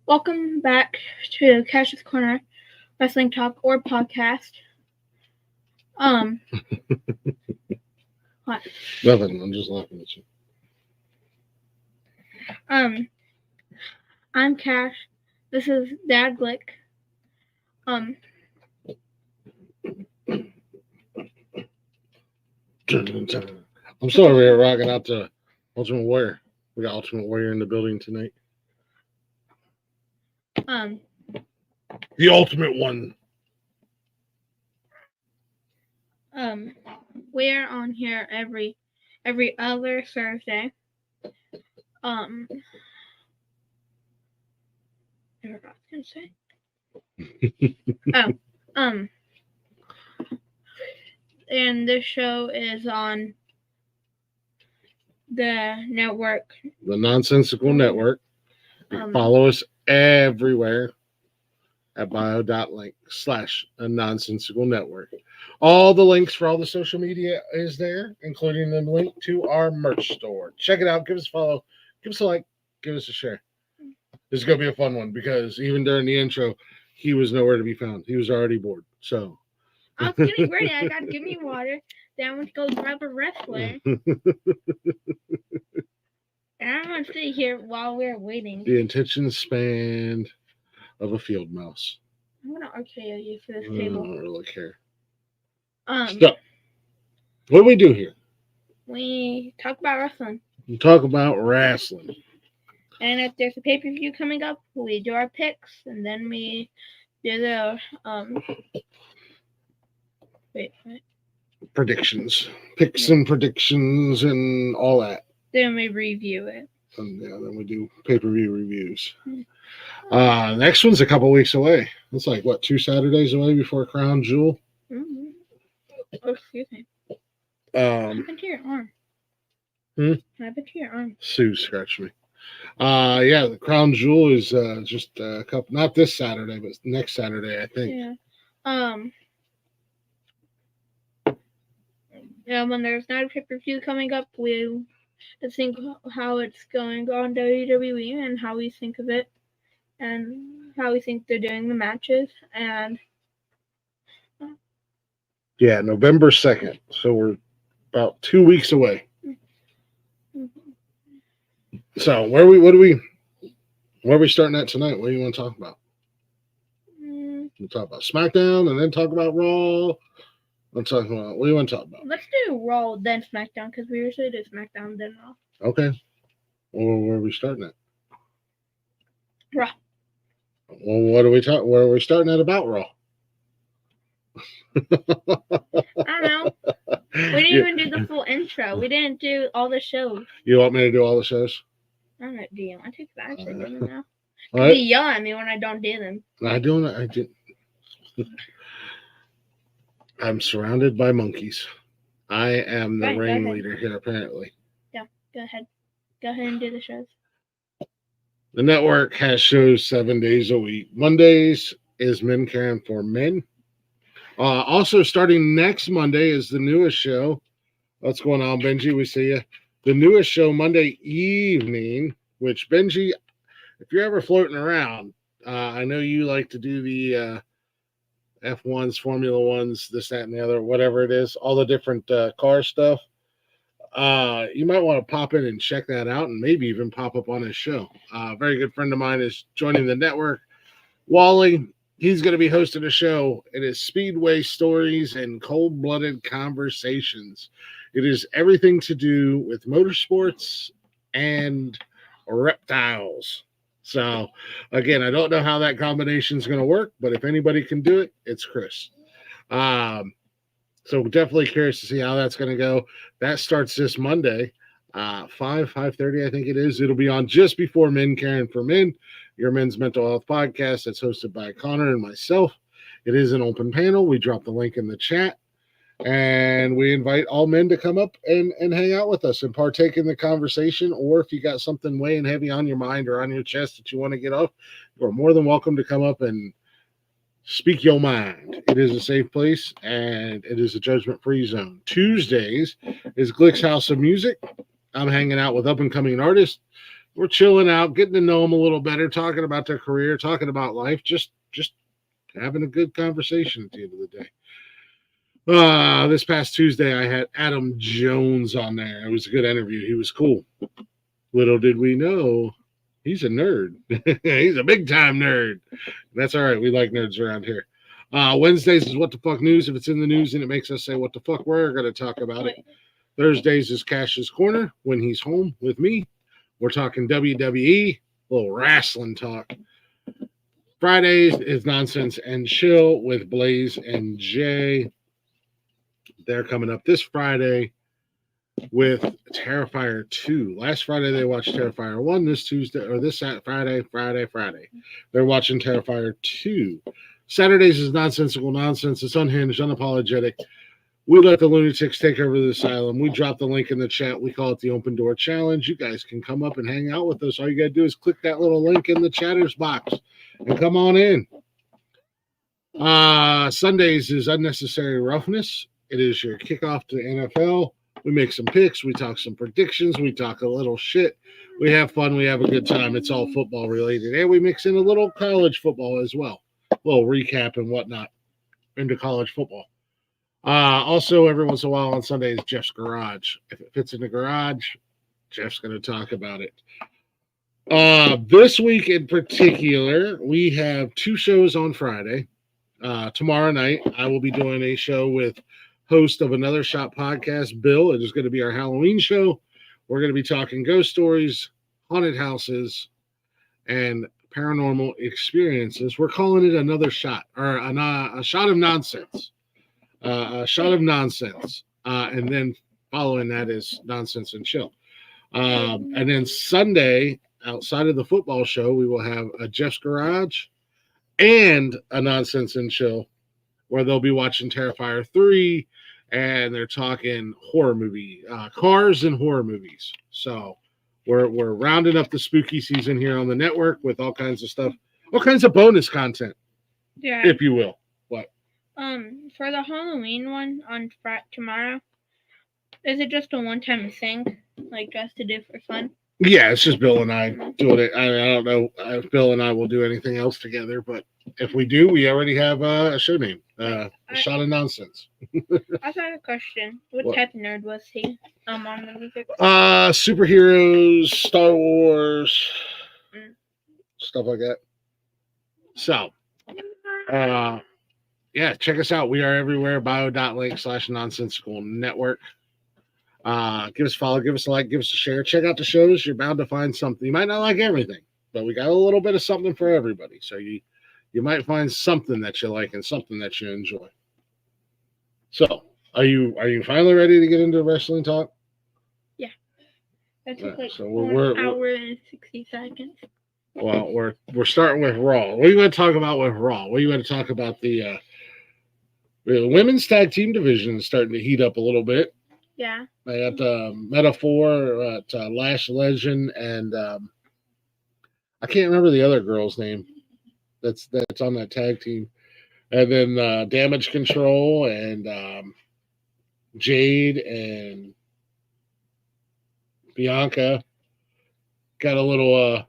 Welcome back to Cash's Corner Wrestling Talk or podcast. What? Nothing. I'm just laughing at you. I'm Kash. This is Dad Glick. I'm sorry we're rocking out to Ultimate Warrior. We got Ultimate Warrior in the building tonight. The Ultimate One. We're on here every other Thursday. I forgot what I was gonna say. And this show is on the network. The Nonsensical Network. Follow us everywhere at bio.link/a nonsensical network. All the links for all the social media is there, including the link to our merch store. Check it out. Give us a follow. Give us a like. Give us a share. This is going to be a fun one because even during the intro, he was nowhere to be found. He was already bored. So I was getting ready. I got to give me water. Then I went to go grab a wrestler. And I'm going to sit here while we're waiting. The attention span of a field mouse. I'm going to RKO you for this table. I don't really care. So, what do we do here? We talk about wrestling. We talk about wrestling. And if there's a pay-per-view coming up, we do our picks, and then we do the predictions, picks and predictions, and all that. Then we review it. And then we do pay-per-view reviews. Next one's a couple weeks away. It's like what, 2 Saturdays away before Crown Jewel. Mm-hmm. Oh, excuse me. What happened to your arm? What happened to your arm? Sue scratched me. Yeah, the Crown Jewel is just a couple, not this Saturday, but next Saturday, I think. Yeah. When there's not a pay-per-view coming up, we think how it's going on WWE and how we think of it and how we think they're doing the matches. And yeah, November 2nd. So we're about 2 weeks away. So where are we starting at tonight? What do you want to talk about? We'll talk about SmackDown and then talk about Raw. What do you want to talk about? Let's do Raw then SmackDown because we usually do SmackDown then Raw. Okay. Well, where are we starting at? Raw. Well, what are we starting at about Raw? I don't know. We didn't even do the full intro. We didn't do all the shows. You want me to do all the shows? I don't know. Do you want to? Because I actually don't know. You yell at me when I don't do them. I did. I'm surrounded by monkeys. I am the ringleader here, apparently. Yeah, go ahead. Go ahead and do the shows. The network has shows 7 days a week. Mondays is Men Caring for Men. Also, starting next Monday is the newest show. What's going on, Benji? We see you. The newest show Monday evening, which, Benji, if you're ever floating around, I know you like to do the F1s, Formula 1s, this, that, and the other, whatever it is, all the different car stuff. You might want to pop in and check that out and maybe even pop up on his show. A very good friend of mine is joining the network. Wally, he's going to be hosting a show. It is Speedway Stories and Cold-Blooded Conversations. It is everything to do with motorsports and reptiles. So, again, I don't know how that combination is going to work, but if anybody can do it, it's Chris. So definitely curious to see how that's going to go. That starts this Monday, 5:30, I think it is. It'll be on just before Men Caring for Men, your men's mental health podcast that's hosted by Korner and myself. It is an open panel. We drop the link in the chat, and we invite all men to come up and hang out with us and partake in the conversation. Or if you got something weighing heavy on your mind or on your chest that you want to get off, you're more than welcome to come up and speak your mind. It is a safe place, and it is a judgment-free zone. Tuesdays is Glick's House of Music. I'm hanging out with up-and-coming artists. we're chilling out, getting to know them a little better, talking about their career, talking about life, just having a good conversation at the end of the day. This past Tuesday, I had Adam Jones on there. It was a good interview. He was cool. Little did we know, he's a nerd. He's a big-time nerd. That's all right. We like nerds around here. Wednesdays is What the Fuck News. If it's in the news and it makes us say what the fuck, we're going to talk about it. Thursdays is Cash's Corner when he's home with me. We're talking WWE, a little wrestling talk. Fridays is Nonsense and Chill with Blaze and Jay. They're coming up this Friday with Terrifier 2. Last Friday they watched Terrifier 1. This Tuesday, or this Friday. They're watching Terrifier 2. Saturdays is Nonsensical Nonsense. It's unhinged, unapologetic. We let the lunatics take over the asylum. We drop the link in the chat. We call it the Open Door Challenge. You guys can come up and hang out with us. All you got to do is click that little link in the chatters box and come on in. Sundays is Unnecessary Roughness. It is your kickoff to the NFL. We make some picks. We talk some predictions. We talk a little shit. We have fun. We have a good time. It's all football related. And we mix in a little college football as well. A little recap and whatnot into college football. Also, every once in a while on Sunday is Jeff's Garage. If it fits in the garage, Jeff's going to talk about it. This week in particular, we have 2 shows on Friday. Tomorrow night, I will be doing a show with host of Another Shot podcast, Bill. It is going to be our Halloween show. We're going to be talking ghost stories, haunted houses, and paranormal experiences. We're calling it Another Shot, or a shot of nonsense. A shot of nonsense. And then following that is Nonsense and Chill. And then Sunday, outside of the football show, we will have a Jeff's Garage and a Nonsense and Chill, where they'll be watching Terrifier 3, and they're talking horror movie, cars and horror movies. So we're rounding up the spooky season here on the network with all kinds of stuff, all kinds of bonus content, if you will. What? For the Halloween one on tomorrow, is it just a one-time thing, like just to do for fun? Yeah, it's just Bill and I doing it. I don't know if Bill and I will do anything else together, but if we do, we already have a show name, a Shot of Nonsense. I have a question. What type of nerd was he on the music? Superheroes, Star Wars, stuff like that. So, yeah, check us out. We are everywhere. bio.link/nonsensical network. Give us a follow, give us a like, give us a share. Check out the shows. You're bound to find something. You might not like everything, but we got a little bit of something for everybody. So you might find something that you like and something that you enjoy. So, are you finally ready to get into wrestling talk? Yeah. That took like so 1 hour and 60 seconds. Well, we're starting with Raw. What are you going to talk about with Raw? What are you going to talk about the women's tag team division is starting to heat up a little bit. Yeah. They got Metaphor, Lash Legend, and I can't remember the other girl's name that's on that tag team. And then Damage Control and Jade and Bianca got a little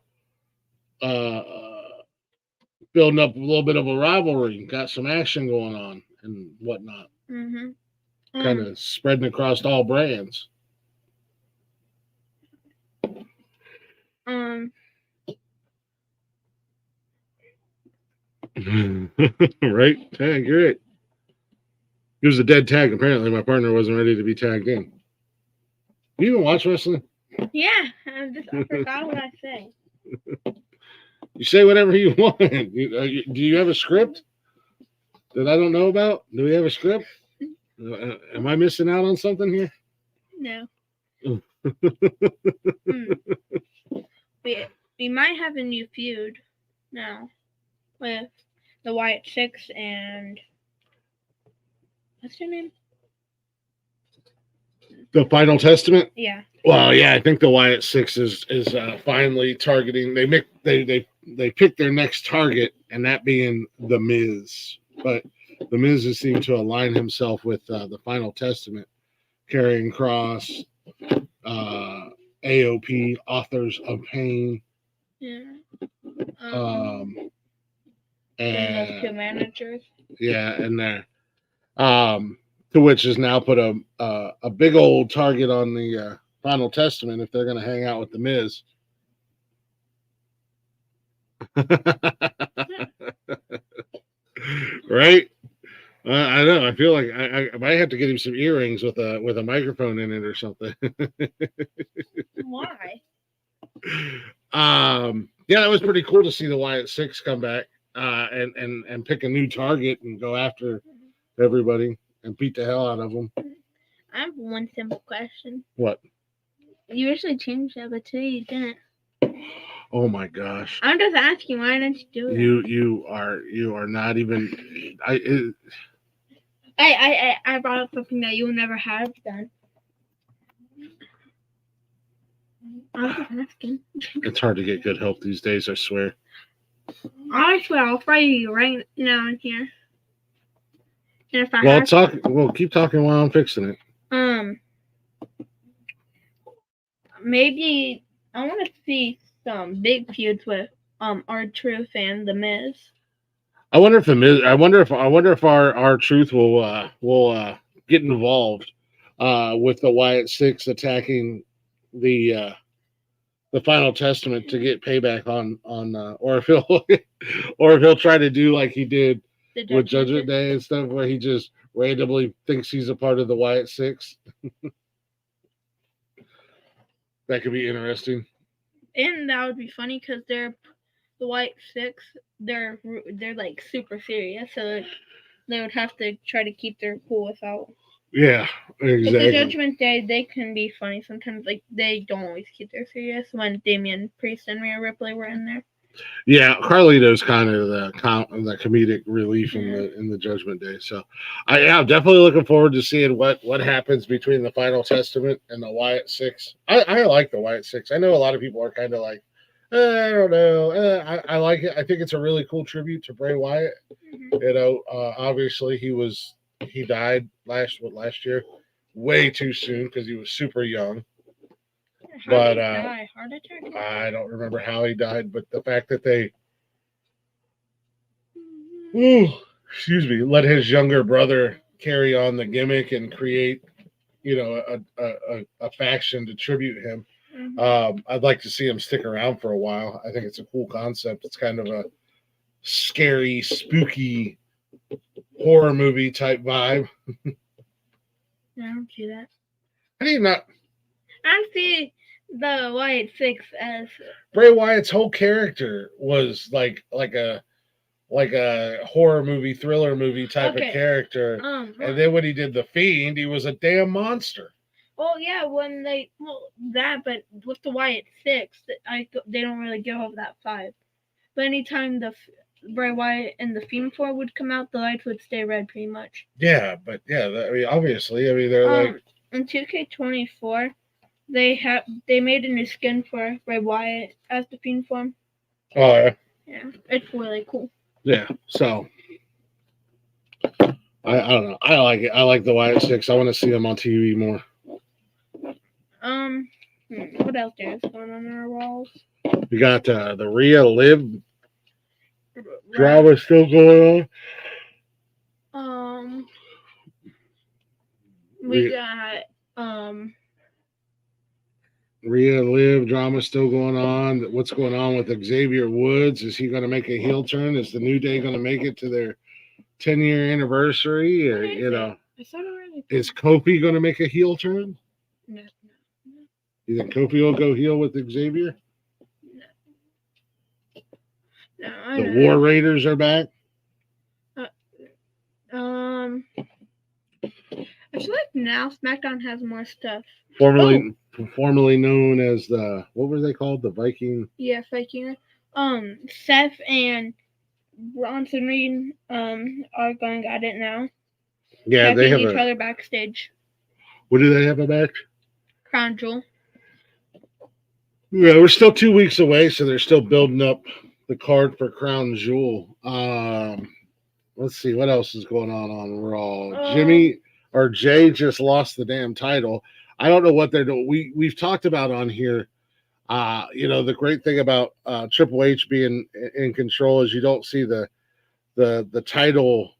building up a little bit of a rivalry, got some action going on and whatnot. Mm-hmm. Kind of spreading across all brands. Right? Tag, you're right. It was a dead tag. Apparently, my partner wasn't ready to be tagged in. You even watch wrestling? Yeah, I forgot what I say. You say whatever you want. Do you have a script that I don't know about? Do we have a script? Am I missing out on something here? No. We might have a new feud now with the Wyatt Six and what's her name? The Final Testament? Yeah. Well, yeah, I think the Wyatt Six is finally targeting. They picked their next target, and that being the Miz. But the Miz has seemed to align himself with the Final Testament, carrying cross, AOP, Authors of Pain. Yeah. And those two managers. Yeah, and there. To which is now put a big old target on the Final Testament if they're going to hang out with the Miz. Right? I know. I feel like I might have to get him some earrings with a microphone in it or something. Why? Yeah, that was pretty cool to see the Wyatt Six come back and pick a new target and go after everybody and beat the hell out of them. I have one simple question. What? You usually change that, but today you didn't. Oh my gosh! I'm just asking, why didn't you do it? You are not even. I brought up something that you'll never have done. I was just asking. It's hard to get good help these days, I swear. I swear, I'll fry you right now in here. And if I Well, keep talking while I'm fixing it. Maybe I want to see some big feuds with R-Truth and The Miz. I wonder if the Miz. I wonder if our Truth will get involved with the Wyatt Six attacking the Final Testament to get payback on or if he'll try to do like he did with Judgment Day and stuff, where he just randomly thinks he's a part of the Wyatt Six. That could be interesting. And that would be funny because they're the Wyatt Six. They're like super serious, so they would have to try to keep their cool without. Yeah, exactly. But the Judgment Day, they can be funny sometimes. Like they don't always keep their serious. When Damian Priest and Rhea Ripley were in there. Yeah, Carlito's kind of the comedic relief in the Judgment Day. So, I'm definitely looking forward to seeing what happens between the Final Testament and the Wyatt Six. I like the Wyatt Six. I know a lot of people are kind of like, I don't know. I like it. I think it's a really cool tribute to Bray Wyatt. Mm-hmm. You know, obviously he died last year, way too soon because he was super young. How did he die? Heart attack? I don't remember how he died, but the fact that they let his younger brother carry on the gimmick and create, a faction to tribute him. Mm-hmm. I'd like to see him stick around for a while. I think it's a cool concept. It's kind of a scary, spooky horror movie type vibe. I don't see that. How do you not? I see the Wyatt Six as Bray Wyatt's whole character was like a horror movie, thriller movie type of character. And then when he did The Fiend, he was a damn monster. Oh yeah, but with the Wyatt Six, they don't really give up that 5. But anytime the Bray Wyatt and the Fiend 4 would come out, the lights would stay red pretty much. Yeah, but obviously, they're like in 2K24. They made a new skin for Bray Wyatt as the Fiend form. Oh yeah. Yeah, it's really cool. Yeah, so I don't know. I like it. I like the Wyatt Six. I want to see them on TV more. What else is going on our walls? We got the Rhea Liv drama still going on. We got Rhea Liv drama still going on. What's going on with Xavier Woods? Is he going to make a heel turn? Is the New Day going to make it to their 10-year anniversary? Or is Kofi going to make a heel turn? No. You think Kofi will go heel with Xavier? No. The War Raiders are back. I feel like now SmackDown has more stuff. Formerly known as what were they called? The Viking? Yeah, Viking. Seth and Bronson Reed are going at it now. Yeah, they have each other backstage. What do they have a match? Crown Jewel. Yeah, we're still 2 weeks away, so they're still building up the card for Crown Jewel. Let's see what else is going on Raw. Jay just lost the damn title. I don't know what they're doing. We've talked about on here. The great thing about Triple H being in control is you don't see the title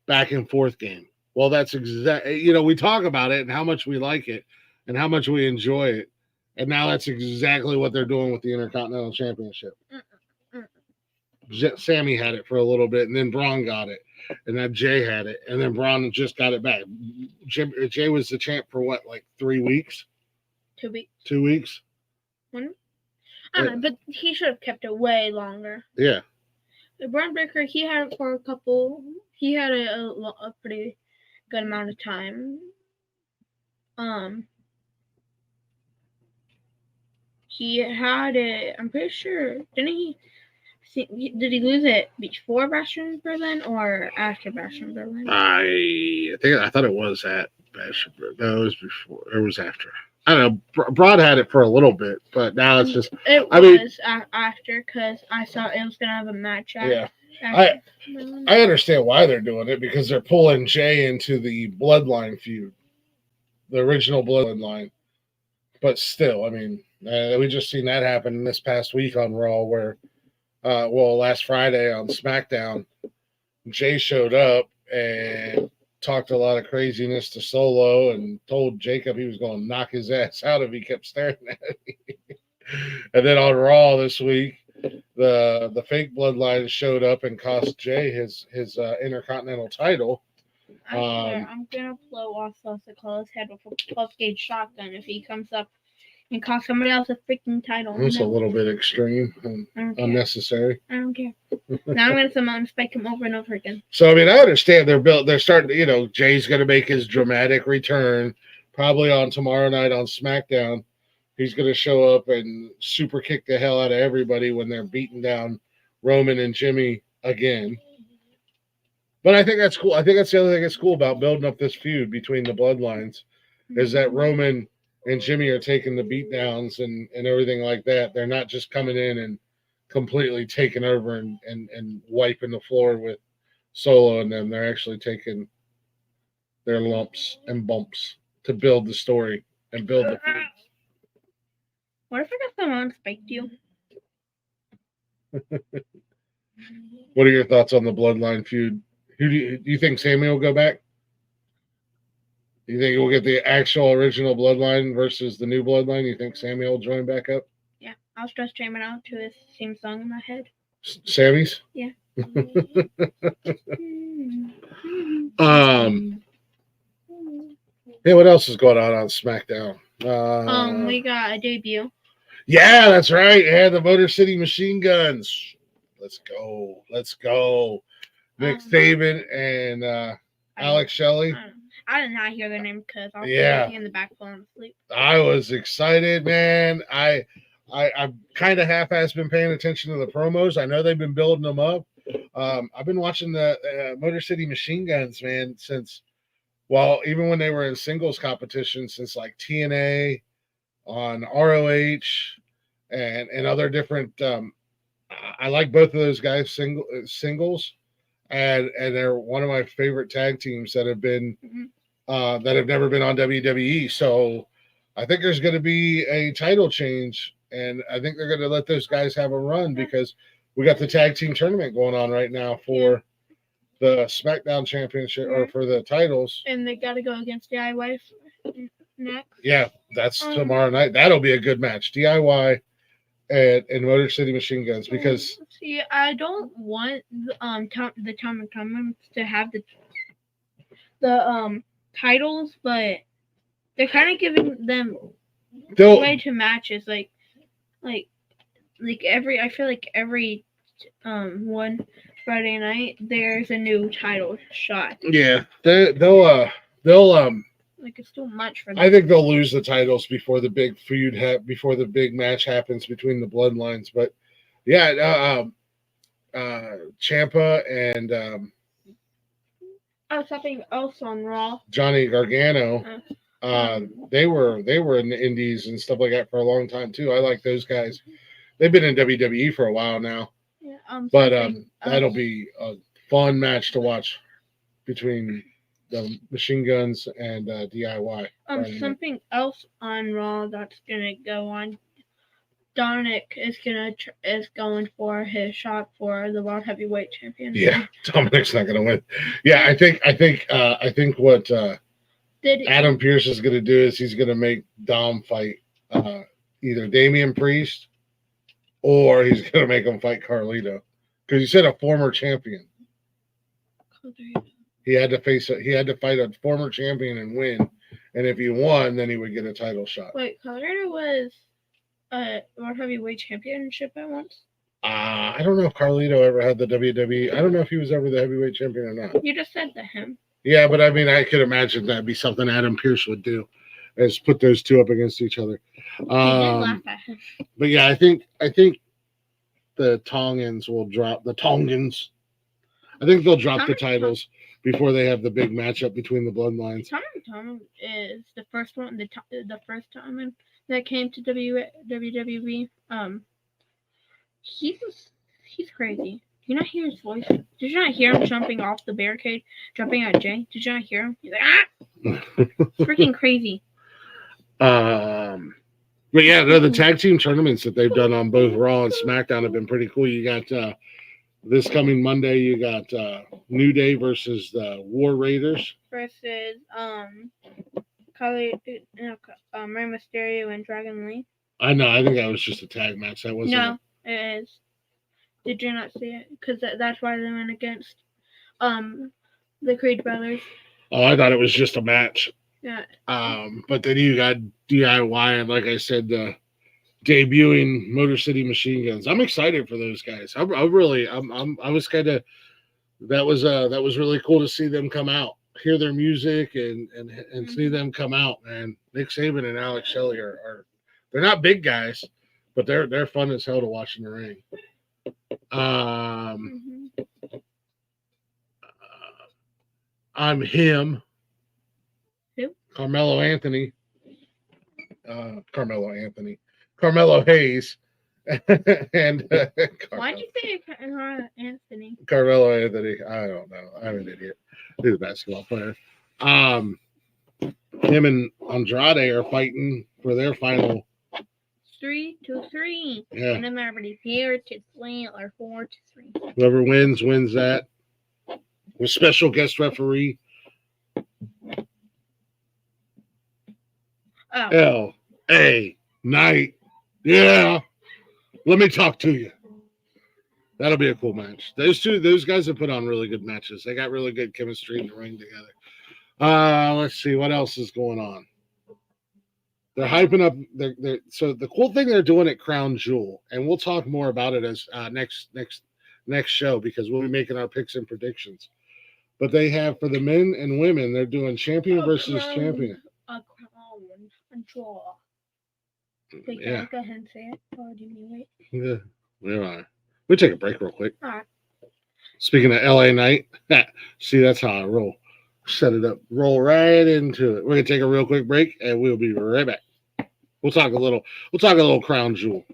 back and forth game. Well, that's exactly, we talk about it and how much we like it and how much we enjoy it. And now that's exactly what they're doing with the Intercontinental Championship. Sammy had it for a little bit, and then Braun got it, and then Jay had it, and then Braun just got it back. Jay was the champ for what, like 3 weeks? 2 weeks. 2 weeks? I don't know, but he should have kept it way longer. Yeah. Braun Breaker, he had it for he had a pretty good amount of time. He had it, I'm pretty sure, didn't he? Did he lose it before Bash in Berlin or after Bash in Berlin? I thought it was at Bash in Berlin. No, it was before. It was after. I don't know. Broad had it for a little bit, but now it's just. After, because I saw it was gonna have a match. I understand why they're doing it, because they're pulling Jay into the Bloodline feud, the original Bloodline. But still, I mean, we just seen that happen this past week on Raw, where, last Friday on SmackDown, Jay showed up and talked a lot of craziness to Solo and told Jacob he was going to knock his ass out if he kept staring at me. And then on Raw this week, the fake Bloodline showed up and cost Jay his Intercontinental title. I'm gonna blow off Cola's head with a 12-gauge shotgun if he comes up and cost somebody else a freaking title. That's a little bit extreme and unnecessary. I don't care. Now I'm gonna somehow spike him over and over again. So I mean, I understand they're starting. Jay's gonna make his dramatic return probably on tomorrow night on SmackDown. He's gonna show up and super kick the hell out of everybody when they're beating down Roman and Jimmy again. But I think that's cool. I think that's the other thing that's cool about building up this feud between the Bloodlines, is that Roman and Jimmy are taking the beatdowns and everything like that. They're not just coming in and completely taking over and wiping the floor with Solo and them. They're actually taking their lumps and bumps to build the story and build the feud. What if I got someone spiked you? What are your thoughts on the Bloodline feud? Do you think Sammy will go back? Do you think we'll get the actual original Bloodline versus the new Bloodline? You think Sammy will join back up? Yeah, I'll just stream it out to his theme song in my head. Sammy's? Yeah. Hey, what else is going on SmackDown? We got a debut. Yeah, that's right. Yeah, the Motor City Machine Guns. Let's go. Nick Saban and Alex Shelley. I did not hear their name because I was in the back falling asleep. I was excited, man. I've kind of half-assed been paying attention to the promos. I know they've been building them up. I've been watching the Motor City Machine Guns, man, even when they were in singles competition, since like TNA on ROH and other different. I like both of those guys singles, and they're one of my favorite tag teams that have been that have never been on WWE. So I think there's going to be a title change, and I think they're going to let those guys have a run, because we got the tag team tournament going on right now for the SmackDown Championship or for the titles, and they got to go against DIY next. Yeah, that's tomorrow night. That'll be a good match. DIY and Motor City Machine Guns, because I don't want the Tom and to have the titles, but they're kind of giving them way to matches. I feel like every one Friday night there's a new title shot. Yeah, they'll like, it's too much for them. I think they'll lose the titles before the big feud before the big match happens between the Bloodlines. But yeah, Ciampa and something else on Raw. Johnny Gargano. They were in the Indies and stuff like that for a long time too. I like those guys. They've been in WWE for a while now. Yeah, but that'll be a fun match to watch between the Machine Guns and DIY. Something else on Raw that's gonna go on. Dominic is going for his shot for the World Heavyweight Championship. Yeah, Dominic's not gonna win. Yeah, I think what Adam Pearce is gonna do is he's gonna make Dom fight either Damian Priest or he's gonna make him fight Carlito because he said a former champion. He had to fight a former champion and win, and if he won, then he would get a title shot. Wait, Carlito was World Heavyweight Championship at once? I don't know if Carlito ever had the WWE. I don't know if he was ever the heavyweight champion or not. You just said to him. Yeah, but I mean, I could imagine that'd be something Adam Pearce would do, is put those two up against each other. He did laugh at him. But yeah, I think the Tongans will drop the Tongans. I think they'll drop the titles before they have the big matchup between the bloodlines. Tom is the first one, the first time that came to WWE. He's crazy. Did you not hear his voice? Did you not hear him jumping off the barricade, jumping at Jay? Did you not hear him? He's like, ah! Freaking crazy. But yeah, the tag team tournaments that they've done on both Raw and SmackDown have been pretty cool. You got this coming Monday, you got New Day versus the War Raiders. Versus Rey Mysterio and Dragon Lee. I know. I think that was just a tag match. That wasn't. No, it is. Did you not see it? Because that's why they went against the Creed brothers. Oh, I thought it was just a match. Yeah. But then you got DIY and, like I said, the debuting Motor City Machine Guns. I'm excited for those guys. I was kind of. That was really cool to see them come out, hear their music, and see them come out. And Nick Saban and Alex Shelley are they're not big guys, but they're fun as hell to watch in the ring. I'm him. Who? Carmelo Hayes. And why'd you say Anthony? Carmelo Anthony. I don't know. I'm an idiot. He's a basketball player. Him and Andrade are fighting for their final 3-3. Yeah. And I'm already 4-3 or 4-3. Whoever wins that. With special guest referee. L.A. Knight. Yeah. Let me talk to you. That'll be a cool match. Those guys have put on really good matches. They got really good chemistry in the ring together. Let's see what else is going on. They're hyping up. So the cool thing they're doing at Crown Jewel, and we'll talk more about it as next show because we'll be making our picks and predictions. But they have for the men and women, they're doing champion versus champion. A crown, a draw. Wait, Yeah. go ahead and say it. Or do you wait? Yeah, we are. We'll take a break real quick. All right. Speaking of LA Knight, see, that's how I roll. Set it up, roll right into it. We're gonna take a real quick break, and we'll be right back. We'll talk a little Crown Jewel.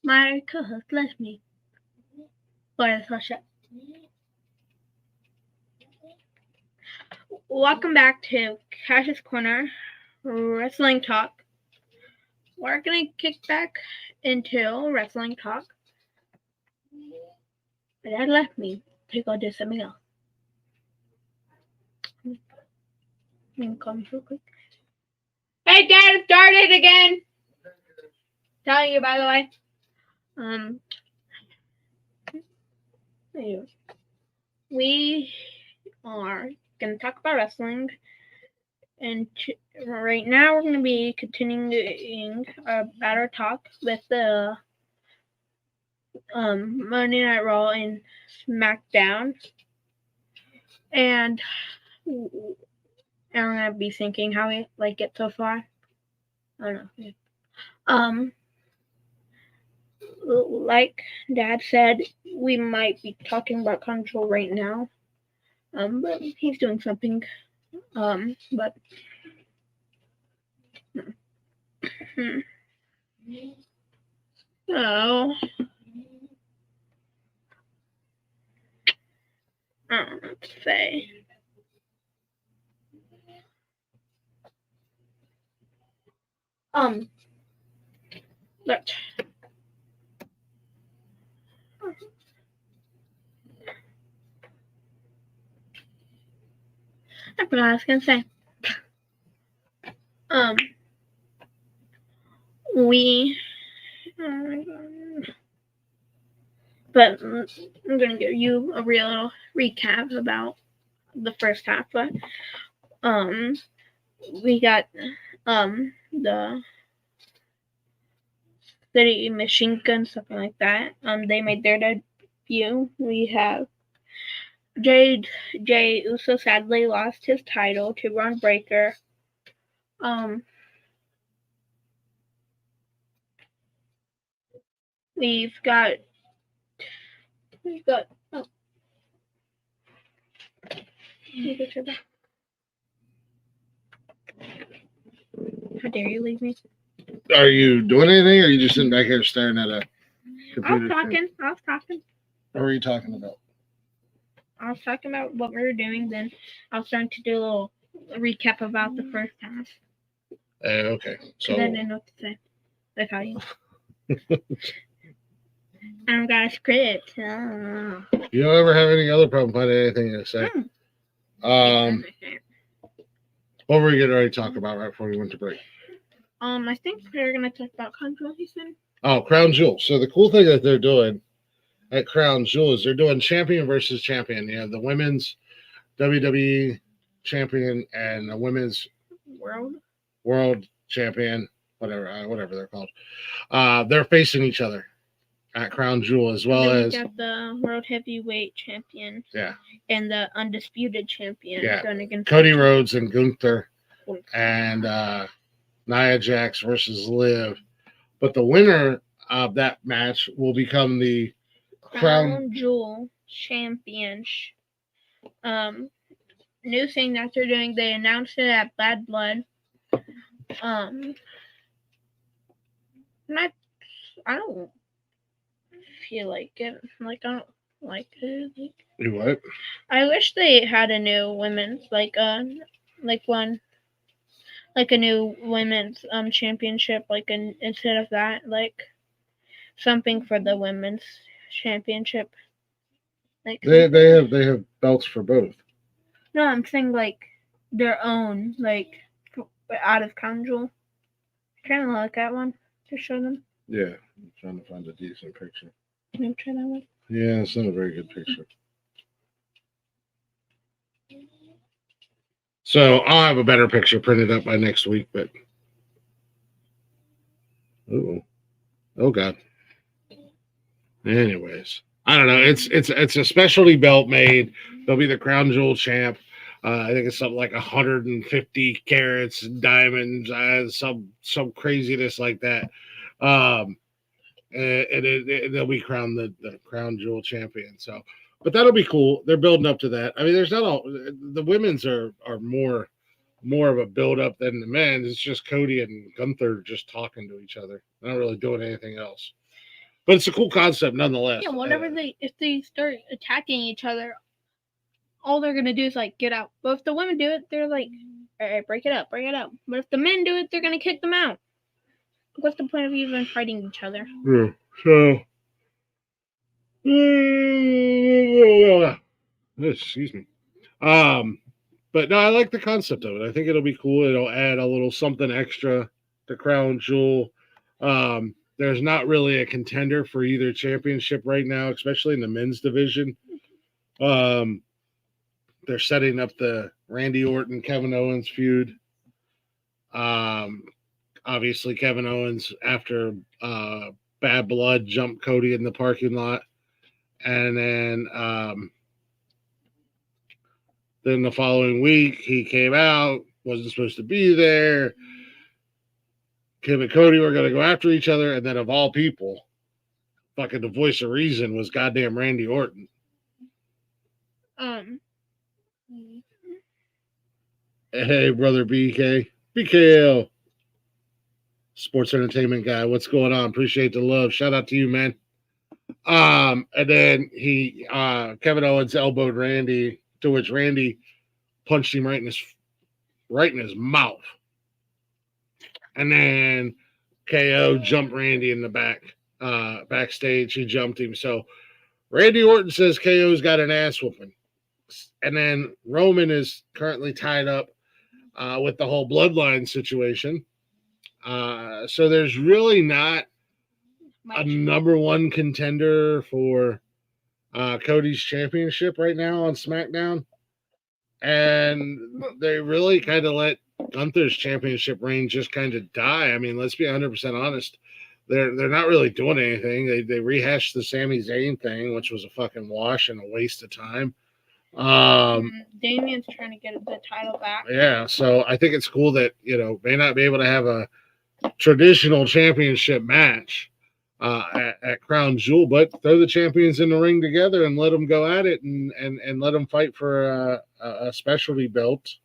My co-host left me for this whole show. Welcome back to Cash's Corner Wrestling Talk. We're gonna kick back into wrestling talk. My dad left me to go do something else. I'm gonna call him real quick. Hey, Dad, it started again. Telling you, by the way. Anyway, we are gonna talk about wrestling, and right now we're gonna be continuing about our talk with the Monday Night Raw and SmackDown, and I'm gonna be thinking how we like it so far. I don't know. Like Dad said, we might be talking about Control right now. But he's doing something. But so I don't know what to say. But I forgot what I was gonna say. But I'm gonna give you a real recap about the first half. But we got the City Machine Gun, something like that. They made their debut. We have Jay Uso sadly lost his title to Braun Breaker. We've got how dare you leave me? Are you doing anything, or are you just sitting back here staring at a computer? I was talking. What were you talking about? I was talking about what we were doing. Then I was trying to do a little recap about the first half. Okay. So I didn't know what to say. Like how you. I don't got a script. You don't ever have any other problem finding anything to say. What were we getting ready to talk about right before we went to break? I think we're gonna talk about Control, he said. Oh, Crown Jewel. So the cool thing that they're doing at Crown Jewel is they're doing champion versus champion. You have the women's WWE champion and the women's world champion, whatever they're called. They're facing each other at Crown Jewel, as well as got the world heavyweight champion. Yeah. And the undisputed champion. Yeah. Going against Cody Rhodes and Gunther and Nia Jax versus Liv. But the winner of that match will become the Crown Jewel champion. New thing that they're doing, they announced it at Bad Blood. I don't feel like it. Like I don't like it. You what? I wish they had a new women's a new women's championship, instead of that, something for the women's championship. They have belts for both. No, I'm saying their own, out of Crown Jewel. Trying to look at one to show them. Yeah, I'm trying to find a decent picture. Can you try that one? Yeah, it's not a very good picture. So I'll have a better picture printed up by next week, but oh god. Anyways, I don't know. It's a specialty belt made. They'll be the Crown Jewel champ. I think it's something like 150 carats, diamonds, some craziness like that. And they'll be crowned the Crown Jewel champion. So, but that'll be cool. They're building up to that. I mean, there's not all the women's are more of a build up than the men's. It's just Cody and Gunther just talking to each other. They're not really doing anything else. But it's a cool concept nonetheless. Yeah, if they start attacking each other, all they're gonna do is like get out. But if the women do it, they're like, all right, break it up. But if the men do it, they're gonna kick them out. What's the point of even fighting each other? Yeah. So, excuse me. But no, I like the concept of it. I think it'll be cool. It'll add a little something extra to Crown Jewel. There's not really a contender for either championship right now, especially in the men's division. They're setting up the Randy Orton, Kevin Owens feud. Obviously, Kevin Owens, after Bad Blood, jumped Cody in the parking lot. And then the following week, he came out, wasn't supposed to be there. Kim and Cody were going to go after each other. And then, of all people, fucking the voice of reason was goddamn Randy Orton. Hey, brother BK. BKL. Sports entertainment guy. What's going on? Appreciate the love. Shout out to you, man. And then Kevin Owens elbowed Randy, to which Randy punched him right in his mouth. And then KO jumped Randy in the backstage. He jumped him. So Randy Orton says KO's got an ass whooping. And then Roman is currently tied up with the whole bloodline situation. So there's really not a number one contender for Cody's championship right now on SmackDown. And they really kind of let Gunther's championship reign just kind of die. I mean, let's be 100% honest. They're not really doing anything. They rehashed the Sami Zayn thing, which was a fucking wash and a waste of time. Damien's trying to get the title back. Yeah, so I think it's cool that, may not be able to have a traditional championship match at Crown Jewel, but throw the champions in the ring together and let them go at it and let them fight for a specialty belt.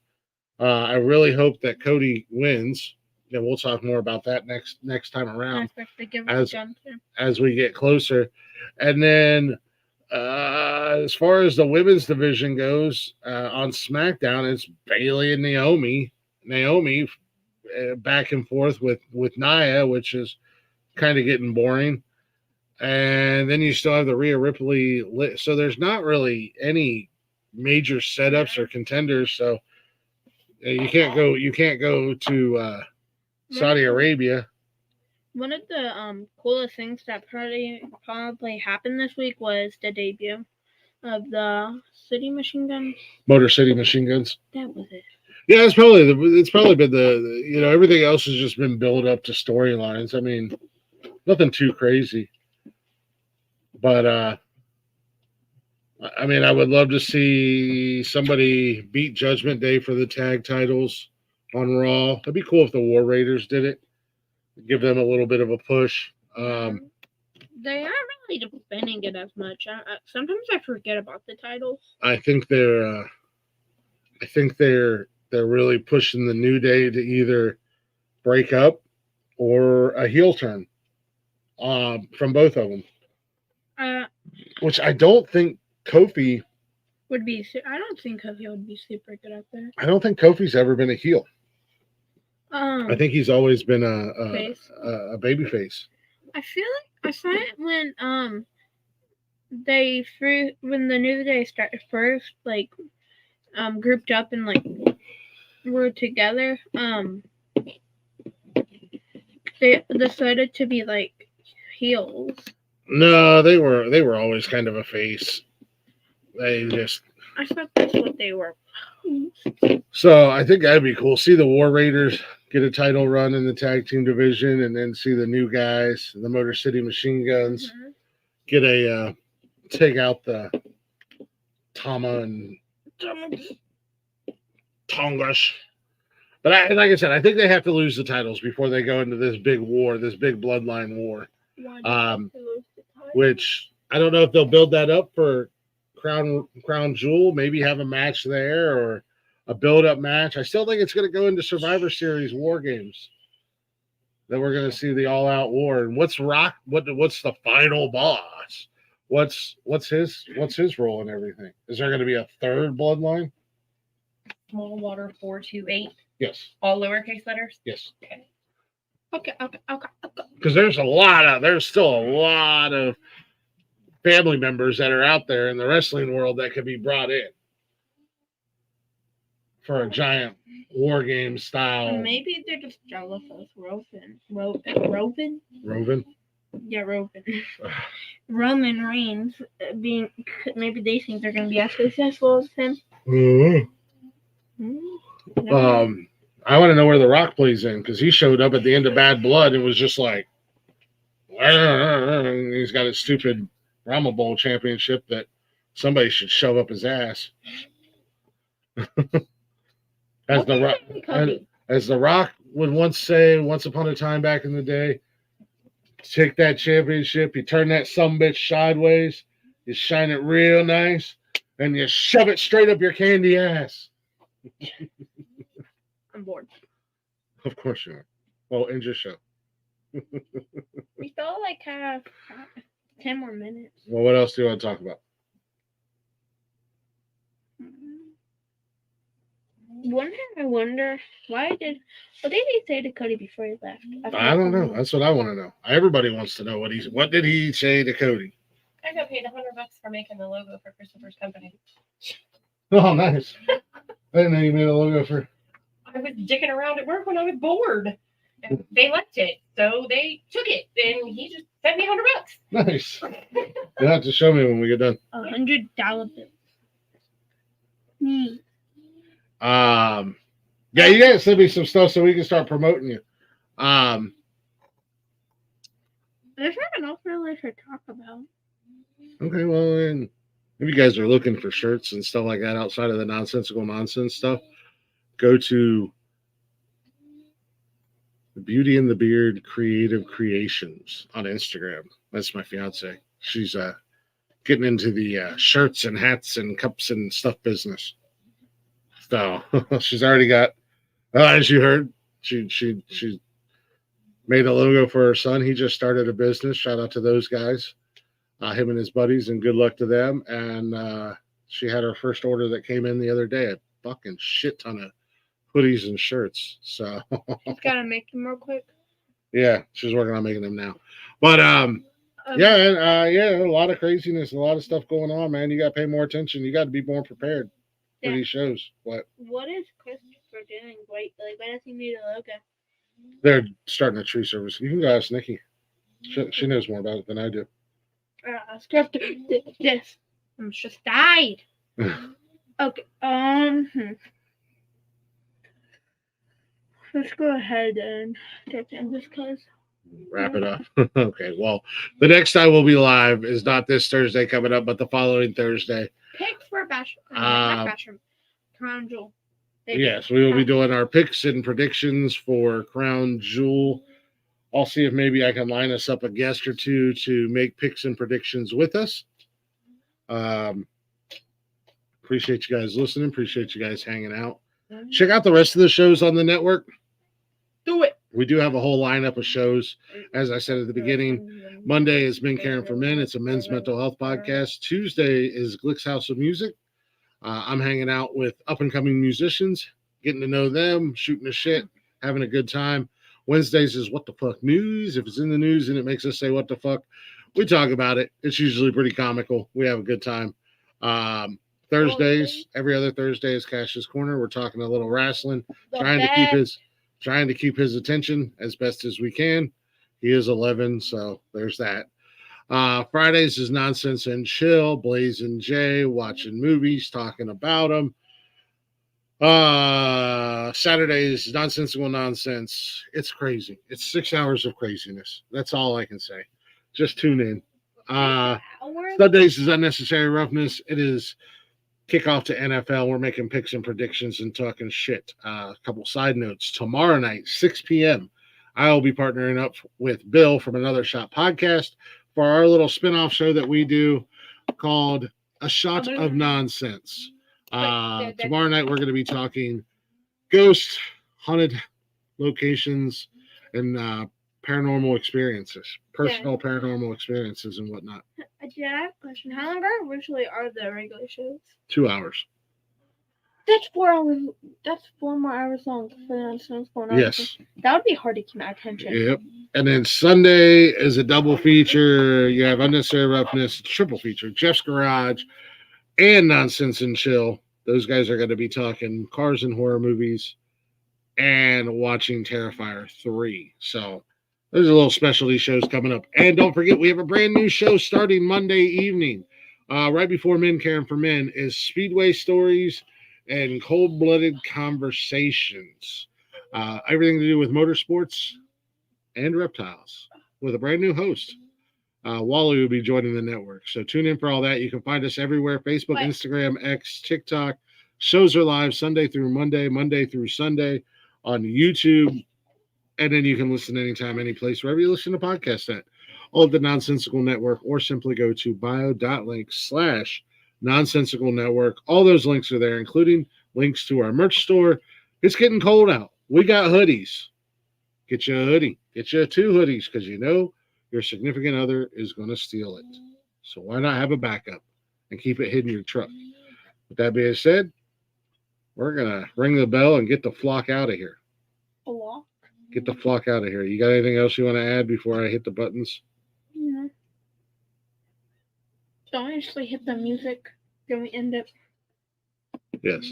I really hope that Cody wins. And we'll talk more about that next time around as we get closer. And then as far as the women's division goes, on SmackDown, it's Bayley and Naomi. Naomi back and forth with Nia, which is kind of getting boring. And then you still have the Rhea Ripley. So there's not really any major setups or contenders. So you can't go to Saudi Arabia. One of the coolest things that probably happened this week was the debut of the City Machine Guns. Motor City Machine Guns. That was it. Yeah, it's probably been the everything else has just been built up to storylines. I mean, nothing too crazy. But I mean, I would love to see somebody beat Judgment Day for the tag titles on Raw. It'd be cool if the War Raiders did it. Give them a little bit of a push. They aren't really defending it as much. Sometimes I forget about the titles. I think they're really pushing the New Day to either break up or a heel turn from both of them. Which I don't think Kofi would be. I don't think Kofi would be super good at that. I don't think Kofi's ever been a heel. I think he's always been a baby face. I feel like I saw it when when the New Day started first, like grouped up and like were together. They decided to be like heels. No, they were always kind of a face. I thought that's what they were. So I think that'd be cool. See the War Raiders get a title run in the tag team division, and then see the new guys, the Motor City Machine Guns, get a take out the Tama and Tongash. But like I said, I think they have to lose the titles before they go into this big war, this big bloodline war. Which I don't know if they'll build that up for Crown Jewel, maybe have a match there or a build-up match. I still think it's going to go into Survivor Series War Games. that we're going to see the all-out war. And what's Rock? What's the final boss? What's his role in everything? Is there going to be a third bloodline? Small water 428. Yes. All lowercase letters. Yes. Okay. Because there's still a lot of family members that are out there in the wrestling world that could be brought in for a giant war game style. Maybe they're just jealous of Roman. Yeah, Roman. Roman Reigns being. Maybe they think they're going to be as successful as him. I want to know where The Rock plays in, because he showed up at the end of Bad Blood and was just like, he's got his stupid Rumble Bowl championship that somebody should shove up his ass. As The Rock would once say, once upon a time back in the day, take that championship, you turn that sumbitch sideways, you shine it real nice, and you shove it straight up your candy ass. I'm bored. Of course you are. Well, end your show. We still have 10 more minutes. Well, what else do you want to talk about? I wonder what did they say to Cody before he left? I don't know. That's what I want to know. Everybody wants to know what did he say to Cody? I got paid $100 for making the logo for Christopher's company. Oh, nice. I didn't know you made a logo for. I was dicking around at work when I was bored, and they liked it, so they took it, and he just sent me $100. Nice. You'll have to show me when we get done. $100 bill. Yeah, you guys send me some stuff so we can start promoting you. There's nothing else really to talk about. Okay, well, then, if you guys are looking for shirts and stuff like that outside of the nonsensical nonsense stuff, go to the Beauty and the Beard Creative Creations on Instagram. That's my fiance. She's getting into the shirts and hats and cups and stuff business. So she's already got, as you heard, she made a logo for her son. He just started a business. Shout out to those guys, him and his buddies, and good luck to them. And she had her first order that came in the other day. A fucking shit ton of hoodies and shirts. So She's gotta make them real quick. Yeah, she's working on making them now. But yeah, a lot of craziness, a lot of stuff going on, man. You gotta pay more attention. You got to be more prepared for these shows. What is Christopher doing? What does he need a logo? They're starting a tree service. You can go ask Nikki. She knows more about it than I do. This. I'm just died. Okay. Let's go ahead and end this cause. Wrap it up. Okay. Well, the next time we'll be live is not this Thursday coming up, but the following Thursday. Picks for Crown Jewel. Yes, we will be doing our picks and predictions for Crown Jewel. I'll see if maybe I can line us up a guest or two to make picks and predictions with us. Appreciate you guys listening. Appreciate you guys hanging out. Check out the rest of the shows on the network. Do it. We do have a whole lineup of shows. As I said at the beginning, Monday is Men Caring for Men. It's a men's mental health podcast. Tuesday is Glick's House of Music. I'm hanging out with up-and-coming musicians, getting to know them, shooting the shit, having a good time. Wednesdays is What the Fuck News. If it's in the news and it makes us say what the fuck, we talk about it. It's usually pretty comical. We have a good time. Thursdays, every other Thursday is Cash's Corner. We're talking a little wrestling, trying to keep his attention as best as we can. He is 11, so there's that. Fridays is Nonsense and Chill, Blaze and Jay, watching movies, talking about them. Saturdays, Nonsensical Nonsense. It's crazy. It's 6 hours of craziness. That's all I can say. Just tune in. Sundays is Unnecessary Roughness. It is kickoff to NFL. We're making picks and predictions and talking shit. A couple side notes. Tomorrow night, 6 p.m., I will be partnering up with Bill from Another Shot Podcast for our little spinoff show that we do called A Shot of Nonsense. Tomorrow night, we're going to be talking ghost, haunted locations, and paranormal experiences, personal paranormal experiences and whatnot. I have a question. How long originally are the regular shows? 2 hours. That's 4 hours. That's 4 more hours long for the nonsense going on. Yes. That would be hard to keep my attention. Yep. And then Sunday is a double feature. You have Unnecessary Roughness, triple feature, Jeff's Garage, and Nonsense and Chill. Those guys are going to be talking cars and horror movies and watching Terrifier 3. So there's a little specialty shows coming up. And don't forget, we have a brand new show starting Monday evening. Right before Men Caring for Men is Speedway Stories and Cold-Blooded Conversations. Everything to do with motorsports and reptiles with a brand new host. Wally will be joining the network. So tune in for all that. You can find us everywhere: Facebook, Instagram, X, TikTok. Shows are live Sunday through Monday, Monday through Sunday on YouTube. And then you can listen anytime, any place, wherever you listen to podcasts at. All of the Nonsensical Network, or simply go to bio.link/Nonsensical Network. All those links are there, including links to our merch store. It's getting cold out. We got hoodies. Get you a hoodie. Get you 2 hoodies, because you know your significant other is going to steal it. So why not have a backup and keep it hidden in your truck? With that being said, we're going to ring the bell and get the flock out of here. Flock? Get the flock out of here. You got anything else you want to add before I hit the buttons? Yeah. Don't we actually hit the music? Then we end it? Yes.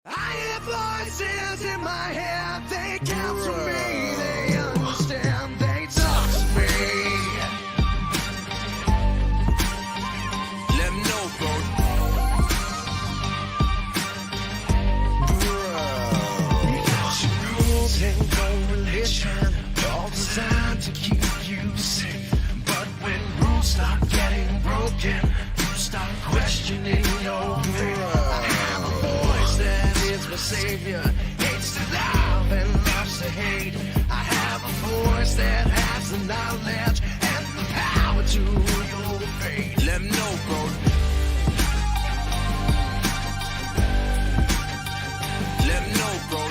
I hear voices in my head, they counsel me, they understand, they talk to me. Let them know, bro. Your rules ain't no religion, all designed to keep you safe. But when rules start getting broken, you start questioning your faith. My savior hates to love and loves to hate. I have a voice that has the knowledge and the power to your fate. Let me know, bro. Let me know, bro.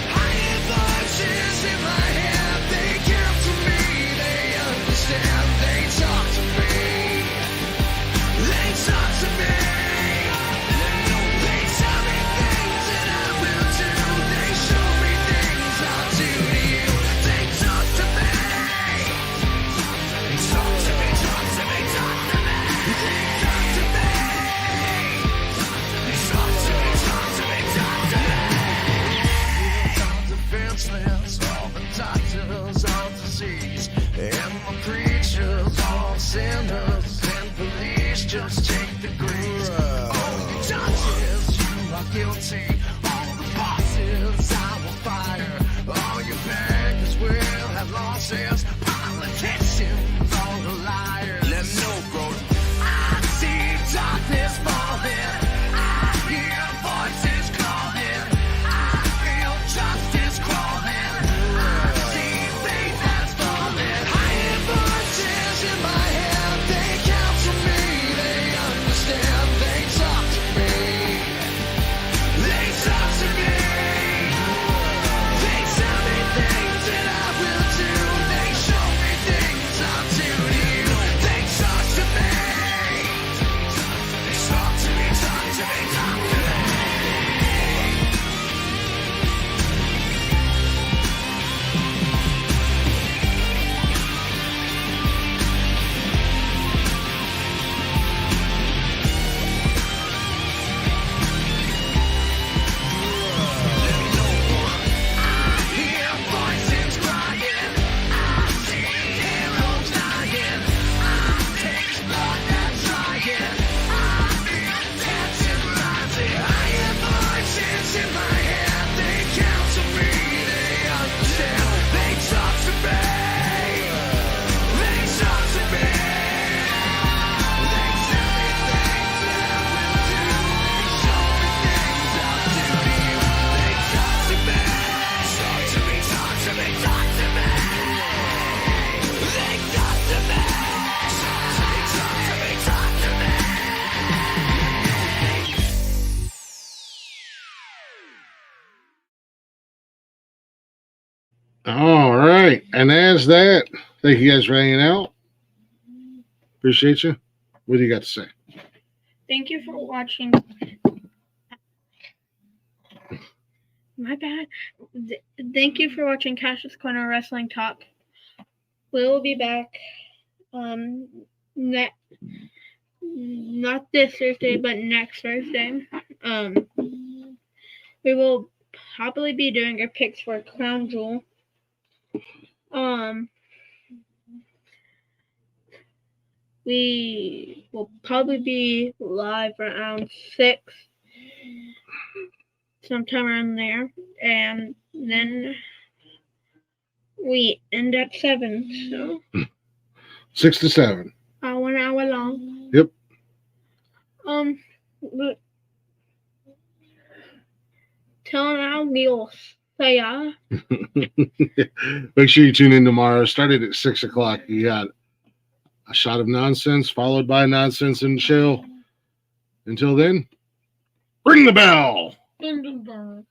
I hear voices in my head, they come to me, they understand, they talk to me. They talk to me. They tell me things that I will do. They show me things I'll do to you. They talk to me. Talk to me, talk to me, talk to me. They talk to me. Talk to me, talk to me, talk to me. I'm defenseless, all the doctors of disease, and my preachers, all sinners and police. Just take the grace. All the judges, you are guilty. All the bosses, I will fire. All your bankers will have losses. Politicians, all the liars. Let me know, bro. I see darkness falling. I hear voices calling. I feel justice crawling. I see faith that's falling. I hear voices in my head. They counsel me. They talk to me. They talk to me. All right. And as that, thank you guys for hanging out. Appreciate you. What do you got to say? Thank you for watching. My bad. Thank you for watching Cash's Corner Wrestling Talk. We will be back not this Thursday, but next Thursday. We will probably be doing our picks for Crown Jewel. We will probably be live around 6, sometime around there, and then we end at 7, so 6 to 7. 1 hour long. Yep. But tell now, Dios. Saya. Make sure you tune in tomorrow. Started at 6 o'clock. You got a shot of nonsense followed by nonsense in the show. Until then, ring the bell. Dun, dun, dun.